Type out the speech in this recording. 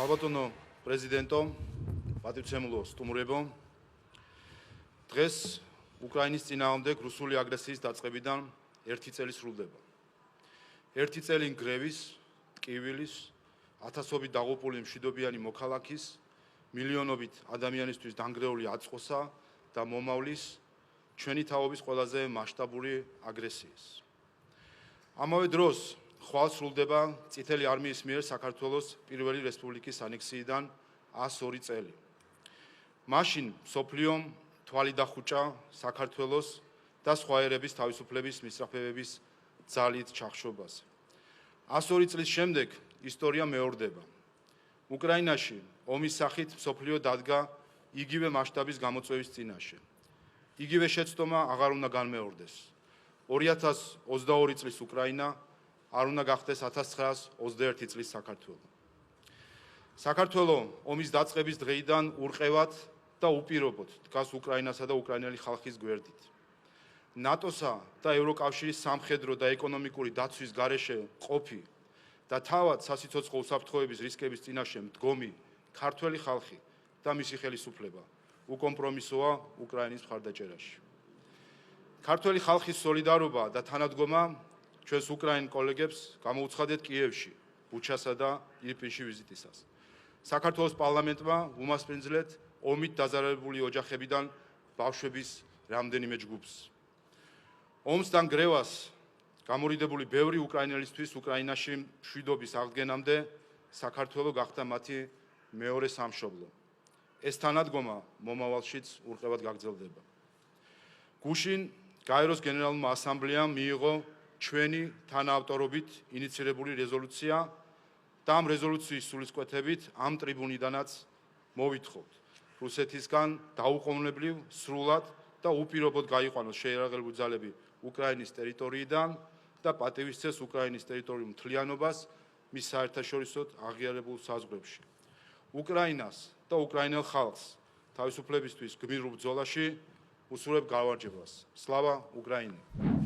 Salvatore Presidento, პატივცემულო სტუმრებო, დღეს უკრაინის წინააღმდეგ რუსული აგრესიის დაწყებიდან 1 წელი სრულდება. 1 წელი ნგრევის, ტკივილის, ათასობით დაღუპული მშვიდობიანი მოქალაქის, მილიონობით ადამიანისთვის დანგრეული აწყოსა და მომავლის ჩვენი თაობის ყველაზე მასშტაბური აგრესიის. ამავე დროს ხვალ სრულდება წითელი არმიის მიერ საქართველოს პირველი რესპუბლიკის ანექსიიდან 102 წელი. მაშინ მსოფლიომ თვალი დახუჭა საქართველოს და სხვა ერების თავისუფლების მისწრაფებების ძალით ჩახშობაზე. 102 წლის შემდეგ ისტორია მეორდება. უკრაინაში ომის სახით მსოფლიო დადგა იგივე მასშტაბის გამოწვევის წინაშე. იგივე შეცდომა აღარ უნდა განმეორდეს. 2022 წლის უკრაინა არ უნდა გახდეს 1921 წლის საქართველო. საქართველო ომის დაწყების დღეიდან ურყევად და უპირობოდ დგას უკრაინასა და უკრაინელი ხალხის გვერდით. ნატოსა და ევროკავშირის სამხედრო და ეკონომიკური დაცვის გარეშე ყოფი და თავად სასიცოცხლო უსაფრთხოების რისკების წინაშე მდგომი ქართველი ხალხი და მისი ხელისუფლება უკომპრომისოა უკრაინის მხარდაჭერაში. ქართველი ხალხის სოლიდარობა და თანადგომა ჩვენს უკრაინ კოლეგებს გამოუცხადეთ კიევში, ბუჩასა და ირპინში ვიზიტისას. საქართველოს პარლამენტმა უმასპინძლეთ ომით დაზარალებული ოჯახებიდან ბავშვების რამდენიმე ჯგუფს. ომს და ნგრევას გამორიდებული ბევრი უკრაინელისთვის უკრაინაში მშვიდობის აღდგენამდე საქართველო გახდა მათი მეორე სამშობლო. ეს თანადგომა მომავალშიც ურყევად გაგრძელდება. გუშინ გაეროს გენერალურმა ასამბლეამ მიიღო ჩვენი თანაავტორობით ინიცირებული რეზოლუცია და ამ რეზოლუციის სულისკვეთებით ამ ტრიბუნიდანაც მოვითხოვთ რუსეთისგან დაუყოვნებლივ, სრულად და უპირობოდ გაიყვანოს შეიარაღებული ძალები უკრაინის ტერიტორიიდან და პატივისცეს უკრაინის ტერიტორიულ მთლიანობას მის საერთაშორისო აღიარებულ საზღვრებში. უკრაინას და უკრაინელ ხალხს თავისუფლებისთვის გმირულ ბრძოლაში უსურვებ გავარჯებას. სლავა უკრაინი!